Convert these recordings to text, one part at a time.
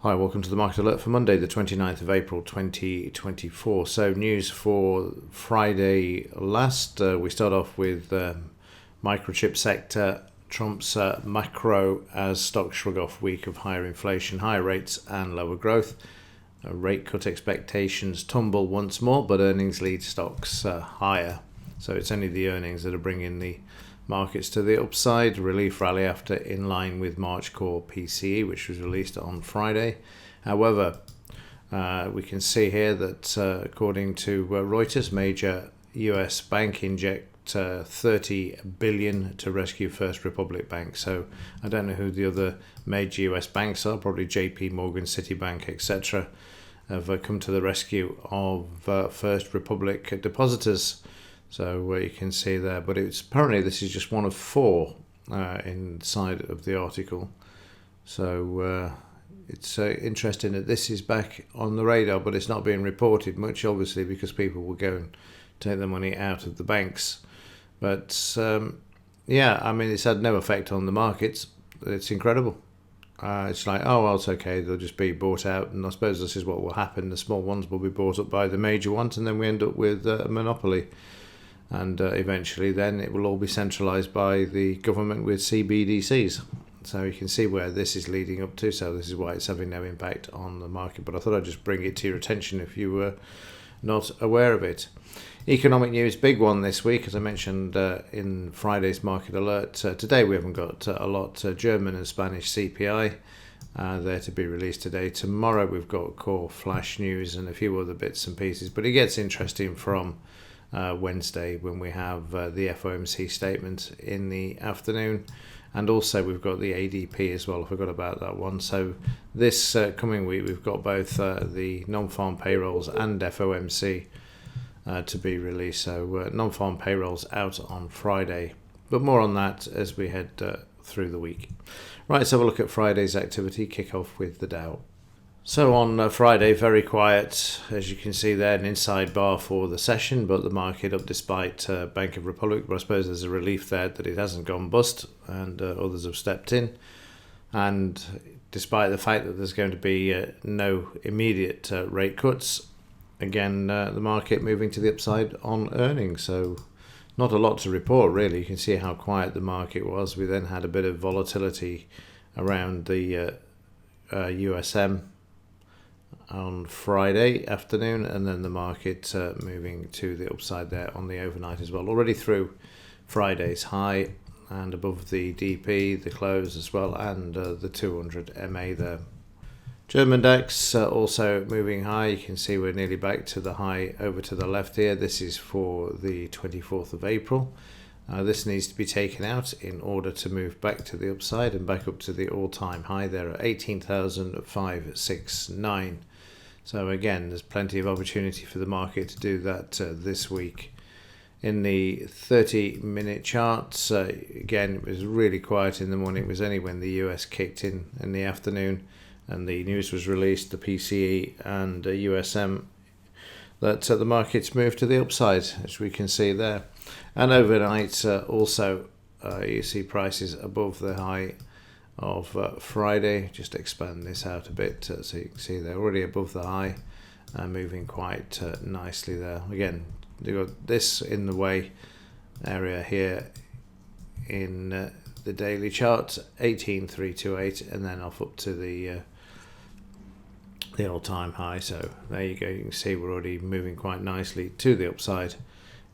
Hi, welcome to the Market Alert for Monday, the 29th of April 2024. So news for Friday last. We start off with microchip sector. Trump's macro as stocks shrug off week of higher inflation, higher rates and lower growth. Rate cut expectations tumble once more, but earnings lead stocks higher. So it's only the earnings that are bringing the markets to the upside. Relief rally after in line with March core PCE, which was released on Friday. However, we can see here that according to Reuters, major US bank inject 30 billion to rescue First Republic Bank. So I don't know who the other major US banks are, probably JP Morgan, Citibank, etc. have come to the rescue of First Republic depositors. So you can see there, but it's apparently this is just one of four inside of the article. So it's interesting that this is back on the radar, but it's not being reported much, obviously, because people will go and take the money out of the banks. But yeah, I mean, it's had no effect on the markets. It's incredible. It's like, oh, well, it's okay, they'll just be bought out, and I suppose this is what will happen. The small ones will be bought up by the major ones, and then we end up with a monopoly. And eventually then it will all be centralised by the government with CBDCs. So you can see where this is leading up to. So this is why it's having no impact on the market. But I thought I'd just bring it to your attention if you were not aware of it. Economic news, big one this week, as I mentioned in Friday's Market Alert. Today we haven't got a lot. German and Spanish CPI there to be released today. Tomorrow we've got core flash news and a few other bits and pieces. But it gets interesting from Wednesday when we have the FOMC statement in the afternoon, and also we've got the ADP as well. I forgot about that one. So this coming week we've got both the non farm payrolls and FOMC to be released. So non farm payrolls out on Friday, but more on that as we head through the week. Right, let's have a look at Friday's activity. Kick off with the Dow. So on Friday, very quiet, as you can see there, an inside bar for the session, but the market up despite Bank of Republic. But I suppose there's a relief there that it hasn't gone bust, and others have stepped in. And despite the fact that there's going to be no immediate rate cuts, again, the market moving to the upside on earnings. So not a lot to report, really. You can see how quiet the market was. We then had a bit of volatility around the USM on Friday afternoon, and then the market moving to the upside there on the overnight as well. Already through Friday's high and above the DP, the close as well, and the 200 MA there. German DAX also moving high. You can see we're nearly back to the high over to the left here. This is for the 24th of April. This needs to be taken out in order to move back to the upside and back up to the all-time high there at 18,569. So again, there's plenty of opportunity for the market to do that this week. In the 30-minute charts, again, it was really quiet in the morning. It was only when the US kicked in the afternoon and the news was released, the PCE and USM, that the markets moved to the upside, as we can see there. And overnight, also, you see prices above the high of Friday. Just expand this out a bit so you can see they're already above the high and moving quite nicely there. Again, you've got this in the way area here in the daily chart, 18,328, and then off up to the all-time high. So there you go. You can see we're already moving quite nicely to the upside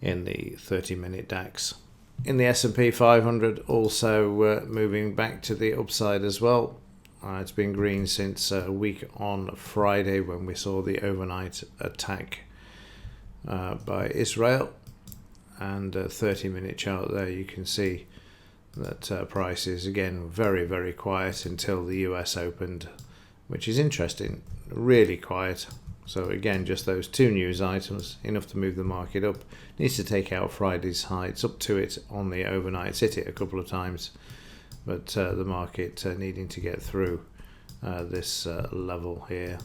in the 30-minute DAX. In the S&P 500, also moving back to the upside as well. It's been green since a week on Friday when we saw the overnight attack by Israel. And a 30-minute chart there, you can see that price is again very, very quiet until the US opened, which is interesting. Really quiet. So again, just those two news items, enough to move the market up. Needs to take out Friday's high. It's up to it on the overnight. It's hit it a couple of times, but the market needing to get through this level here.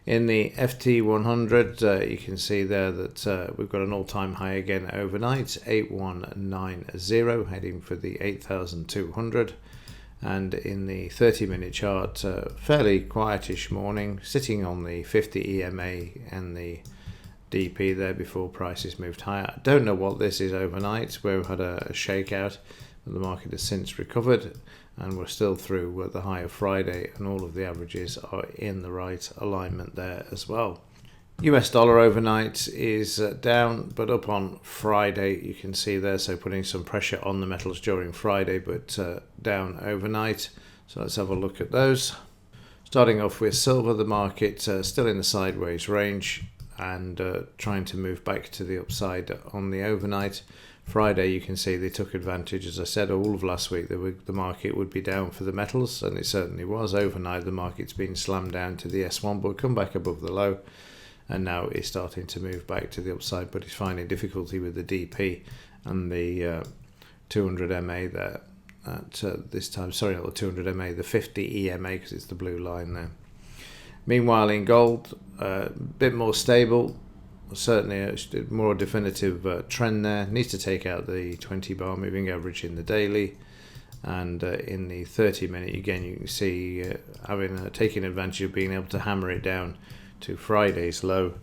In the FT100, you can see there that we've got an all-time high again overnight, 8190, heading for the 8,200. And in the 30-minute chart, fairly quietish morning, sitting on the 50 EMA and the DP there before prices moved higher. I don't know what this is overnight, where we've had a shakeout, but the market has since recovered, and we're still through the high of Friday, and all of the averages are in the right alignment there as well. US dollar overnight is down, but up on Friday, you can see there, so putting some pressure on the metals during Friday, but down overnight. So let's have a look at those. Starting off with silver, the market still in the sideways range and trying to move back to the upside on the overnight. Friday, you can see they took advantage. As I said, all of last week, the market would be down for the metals, and it certainly was. Overnight, the market's been slammed down to the S1, but come back above the low, and now it's starting to move back to the upside, but it's finding difficulty with the DP and the 200 MA there at this time. Sorry, not the 200 MA, the 50 EMA, because it's the blue line there. Meanwhile, in gold, a bit more stable. Certainly a more definitive trend there. Needs to take out the 20 bar moving average in the daily, and in the 30-minute again you can see taking advantage of being able to hammer it down to Friday's low.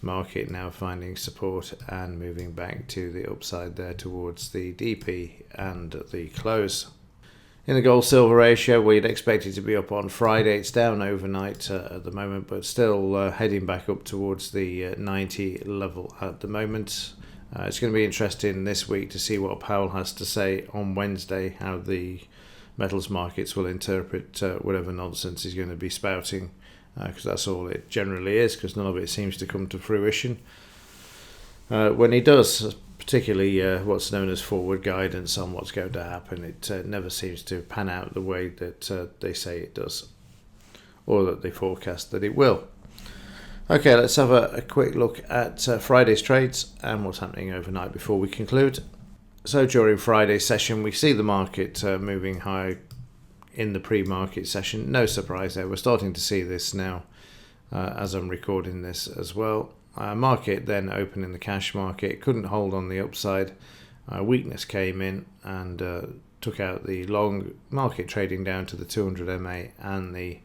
Market now finding support and moving back to the upside there towards the DP and the close. In the gold-silver ratio, we'd expect it to be up on Friday. It's down overnight at the moment, but still heading back up towards the 90 level at the moment. It's going to be interesting this week to see what Powell has to say on Wednesday, how the metals markets will interpret whatever nonsense he's going to be spouting, because that's all it generally is, because none of it seems to come to fruition. When he does, particularly what's known as forward guidance on what's going to happen, it never seems to pan out the way that they say it does, or that they forecast that it will. Okay, let's have a quick look at Friday's trades and what's happening overnight before we conclude. So during Friday's session, we see the market moving high in the pre-market session. No surprise there. We're starting to see this now as I'm recording this as well. Market then opened in the cash market, couldn't hold on the upside. Weakness came in and took out the long market, trading down to the 200 MA and the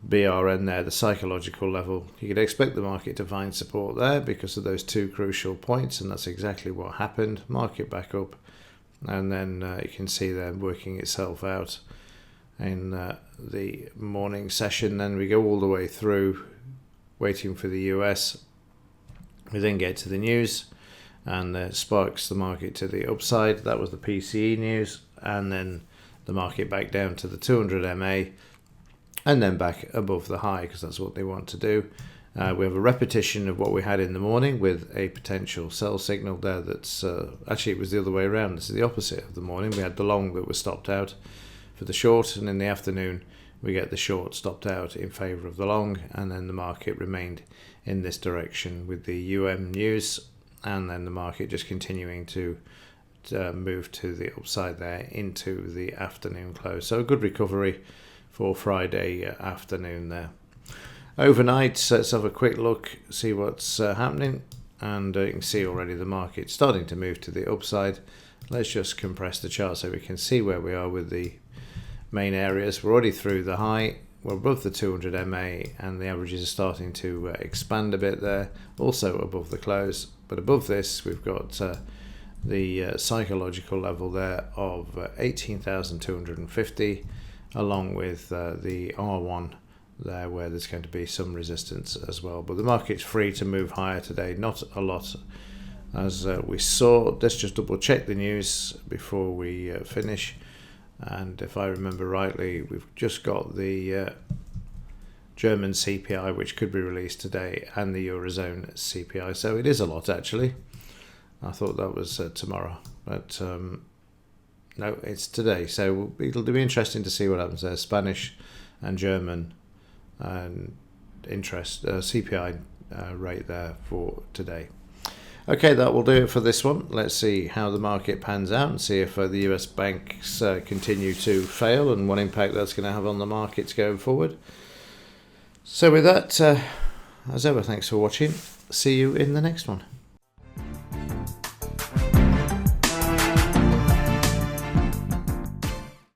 BRN there, the psychological level. You could expect the market to find support there because of those two crucial points, and that's exactly what happened. Market back up, and then you can see them working itself out in the morning session. Then we go all the way through, waiting for the US. We then get to the news, and sparks the market to the upside. That was the PCE news, and then the market back down to the 200 MA, and then back above the high, because that's what they want to do. We have a repetition of what we had in the morning with a potential sell signal there. That's actually, it was the other way around. This is the opposite of the morning. We had the long that was stopped out for the short, and in the afternoon we get the short stopped out in favour of the long, and then the market remained in this direction with the news, and then the market just continuing to move to the upside there into the afternoon close. So a good recovery for Friday afternoon there. Overnight, let's have a quick look, see what's happening, and you can see already the market starting to move to the upside. Let's just compress the chart so we can see where we are with the main areas. We're already through the high, we're above the 200 MA, and the averages are starting to expand a bit there, also above the close. But above this we've got the psychological level there of 18,250, along with the R1 there, where there's going to be some resistance as well. But the market's free to move higher today, not a lot as we saw. Let's just double check the news before we finish. And if I remember rightly, we've just got the German CPI, which could be released today, and the Eurozone CPI. So it is a lot, actually. I thought that was tomorrow, but no, it's today. So it'll be interesting to see what happens there. Spanish and German and CPI rate there for today. Okay, that will do it for this one. Let's see how the market pans out and see if the US banks continue to fail and what impact that's going to have on the markets going forward. So with that, as ever, thanks for watching. See you in the next one.